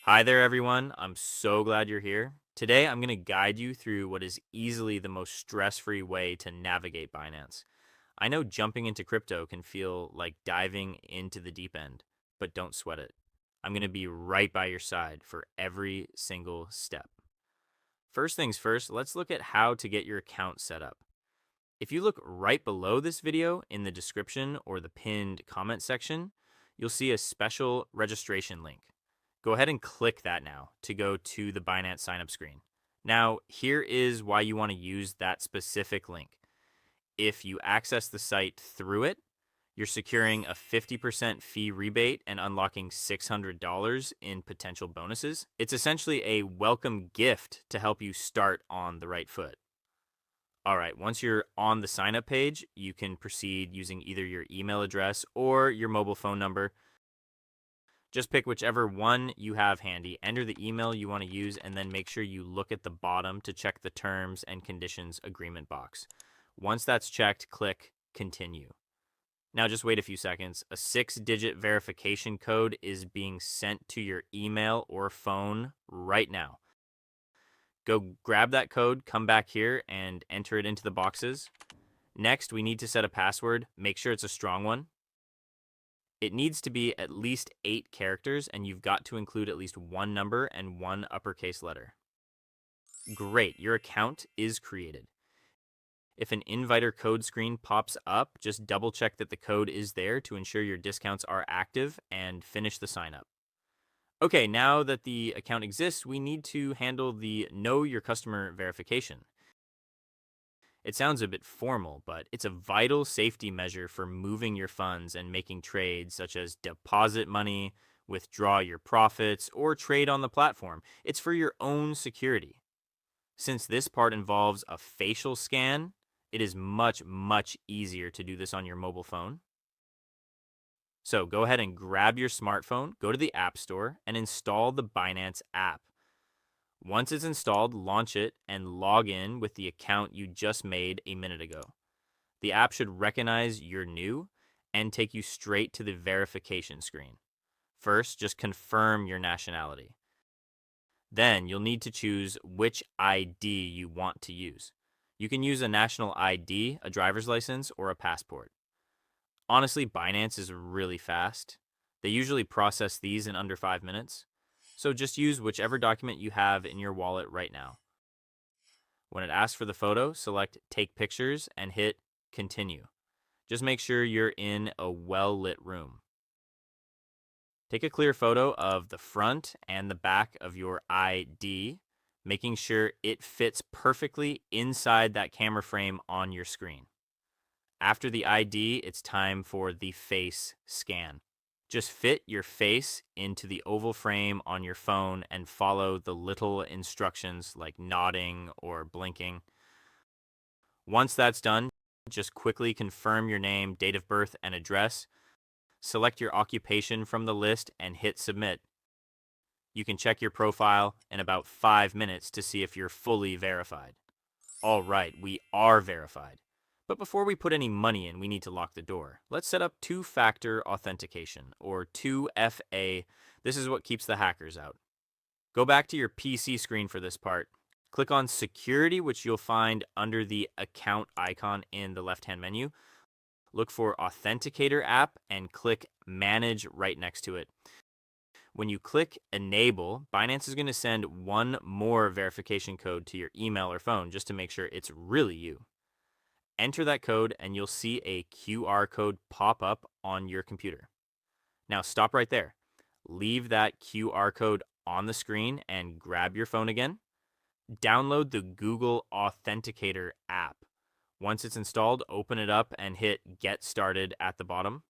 Hi there, everyone. I'm so glad you're here. Today, I'm going to guide you through what is easily the most stress free way to navigate Binance. I know jumping into crypto can feel like diving into the deep end, but don't sweat it. I'm going to be right by your side for every single step. First things first, let's look at how to get your account set up. If you look right below this video in the description or the pinned comment section, you'll see a special registration link. Go ahead and click that now to go to the Binance signup screen. Now, here is why you want to use that specific link. If you access the site through it, you're securing a 50% fee rebate and unlocking $600 in potential bonuses. It's essentially a welcome gift to help you start on the right foot. All right, once you're on the sign up page, you can proceed using either your email address or your mobile phone number. Just pick whichever one you have handy, enter the email you want to use, and then make sure you look at the bottom to check the terms and conditions agreement box. Once that's checked, click continue. Now just wait a few seconds. A 6-digit verification code is being sent to your email or phone right now. Go grab that code, come back here, and enter it into the boxes. Next, we need to set a password. Make sure it's a strong one. It needs to be at least 8 characters, and you've got to include at least one number and one uppercase letter. Great, your account is created. If an inviter code screen pops up, just double check that the code is there to ensure your discounts are active and finish the sign up. Okay, now that the account exists, we need to handle the Know Your Customer verification. It sounds a bit formal, but it's a vital safety measure for moving your funds and making trades such as deposit money, withdraw your profits, or trade on the platform. It's for your own security. Since this part involves a facial scan, it is much, much easier to do this on your mobile phone. So go ahead and grab your smartphone, go to the App Store, and install the Binance app. Once it's installed, launch it and log in with the account you just made a minute ago. The app should recognize you're new and take you straight to the verification screen. First, just confirm your nationality. Then you'll need to choose which ID you want to use. You can use a national ID, a driver's license, or a passport. Honestly, Binance is really fast. They usually process these in under 5 minutes. So just use whichever document you have in your wallet right now. When it asks for the photo, select Take Pictures and hit Continue. Just make sure you're in a well-lit room. Take a clear photo of the front and the back of your ID, making sure it fits perfectly inside that camera frame on your screen. After the ID, it's time for the face scan. Just fit your face into the oval frame on your phone and follow the little instructions like nodding or blinking. Once that's done, just quickly confirm your name, date of birth, and address. Select your occupation from the list and hit submit. You can check your profile in about 5 minutes to see if you're fully verified. All right, we are verified. But before we put any money in, we need to lock the door. Let's set up two-factor authentication, or 2FA. This is what keeps the hackers out. Go back to your PC screen for this part. Click on Security, which you'll find under the account icon in the left-hand menu. Look for Authenticator app and click Manage right next to it. When you click Enable, Binance is going to send one more verification code to your email or phone just to make sure it's really you. Enter that code and you'll see a QR code pop up on your computer. Now stop right there. Leave that QR code on the screen and grab your phone again. Download the Google Authenticator app. Once it's installed, open it up and hit Get Started at the bottom.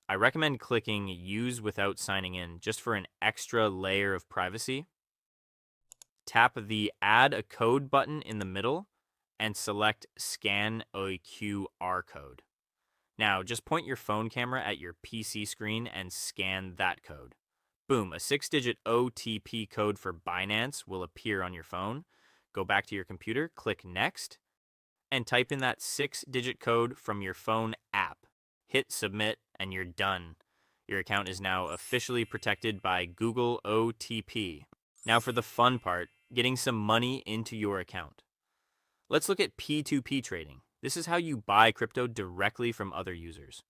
I recommend clicking Use without signing in just for an extra layer of privacy. Tap the Add a Code button in the middle and select Scan a QR code. Now, just point your phone camera at your PC screen and scan that code. Boom, a 6-digit OTP code for Binance will appear on your phone. Go back to your computer, click Next, and type in that 6-digit code from your phone app. Hit Submit, and you're done. Your account is now officially protected by Google OTP. Now for the fun part, getting some money into your account. Let's look at P2P trading. This is how you buy crypto directly from other users.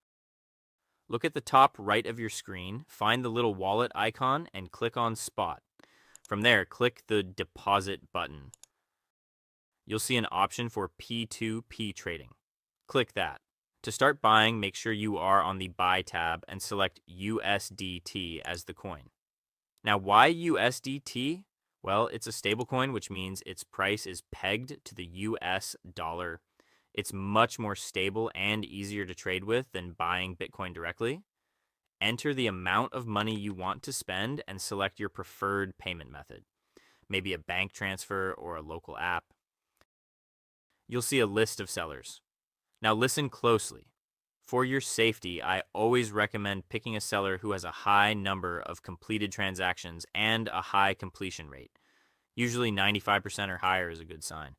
Look at the top right of your screen, find the little wallet icon, and click on Spot. From there, click the Deposit button. You'll see an option for P2P Trading. Click that. To start buying, make sure you are on the Buy tab and select USDT as the coin. Now, why USDT? Well, it's a stablecoin, which means its price is pegged to the US dollar. It's much more stable and easier to trade with than buying Bitcoin directly. Enter the amount of money you want to spend and select your preferred payment method, maybe a bank transfer or a local app. You'll see a list of sellers. Now listen closely. For your safety, I always recommend picking a seller who has a high number of completed transactions and a high completion rate. Usually 95% or higher is a good sign.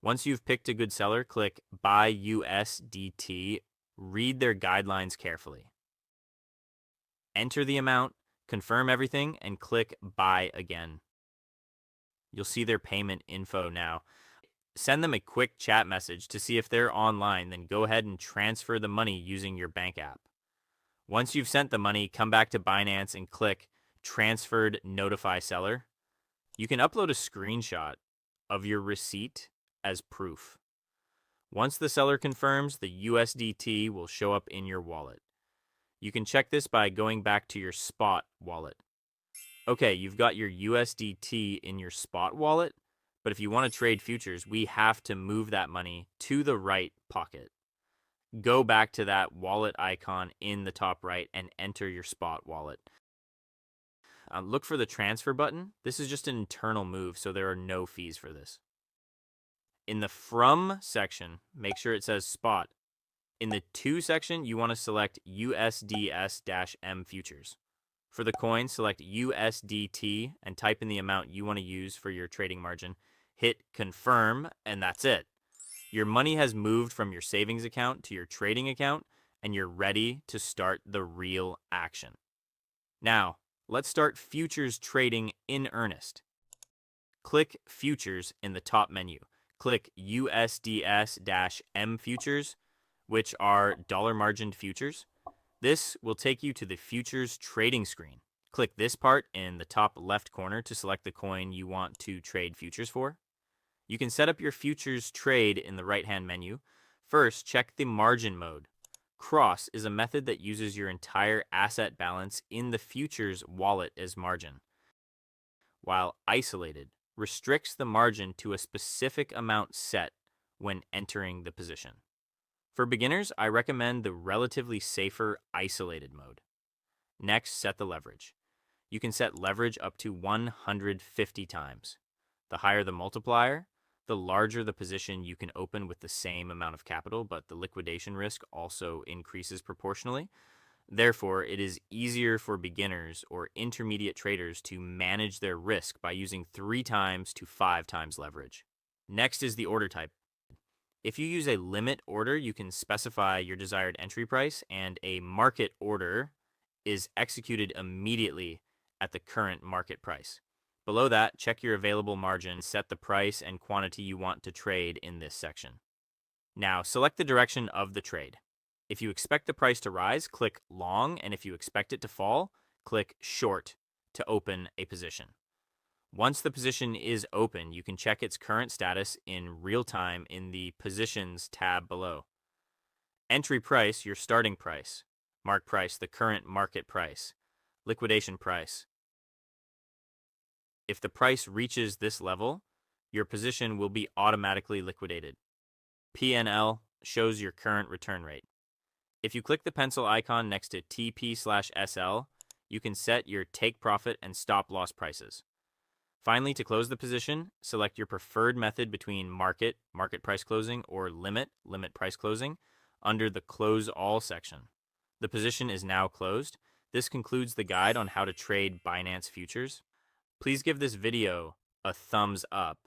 Once you've picked a good seller, click Buy USDT. Read their guidelines carefully. Enter the amount, confirm everything, and click Buy again. You'll see their payment info now. Send them a quick chat message to see if they're online, then go ahead and transfer the money using your bank app. Once you've sent the money, come back to Binance and click Transferred Notify Seller. You can upload a screenshot of your receipt as proof. Once the seller confirms, the USDT will show up in your wallet. You can check this by going back to your Spot wallet. Okay, you've got your USDT in your Spot wallet, but if you want to trade futures, we have to move that money to the right pocket. Go back to that wallet icon in the top right and enter your Spot wallet. Look for the transfer button. This is just an internal move, so there are no fees for this. In the From section, make sure it says Spot. In the To section, you want to select USDS-M futures. For the coin, select USDT and type in the amount you want to use for your trading margin. Hit confirm, and that's it. Your money has moved from your savings account to your trading account, and you're ready to start the real action. Now, let's start futures trading in earnest. Click Futures in the top menu. Click USDS-M futures, which are dollar margined futures. This will take you to the futures trading screen. Click this part in the top left corner to select the coin you want to trade futures for. You can set up your futures trade in the right-hand menu. First, check the margin mode. Cross is a method that uses your entire asset balance in the futures wallet as margin, while isolated restricts the margin to a specific amount set when entering the position. For beginners, I recommend the relatively safer isolated mode. Next, set the leverage. You can set leverage up to 150 times. The higher the multiplier, the larger the position you can open with the same amount of capital, but the liquidation risk also increases proportionally. Therefore, it is easier for beginners or intermediate traders to manage their risk by using 3 times to 5 times leverage. Next is the order type. If you use a limit order, you can specify your desired entry price, and a market order is executed immediately at the current market price. Below that, check your available margin, set the price and quantity you want to trade in this section. Now, select the direction of the trade. If you expect the price to rise, click long, and if you expect it to fall, click short to open a position. Once the position is open, you can check its current status in real time in the Positions tab below. Entry price, your starting price. Mark price, the current market price. Liquidation price. If the price reaches this level, your position will be automatically liquidated. P&L shows your current return rate. If you click the pencil icon next to TP/SL, you can set your take profit and stop loss prices. Finally, to close the position, select your preferred method between market price closing, or limit price closing, under the Close All section. The position is now closed. This concludes the guide on how to trade Binance futures. Please give this video a thumbs up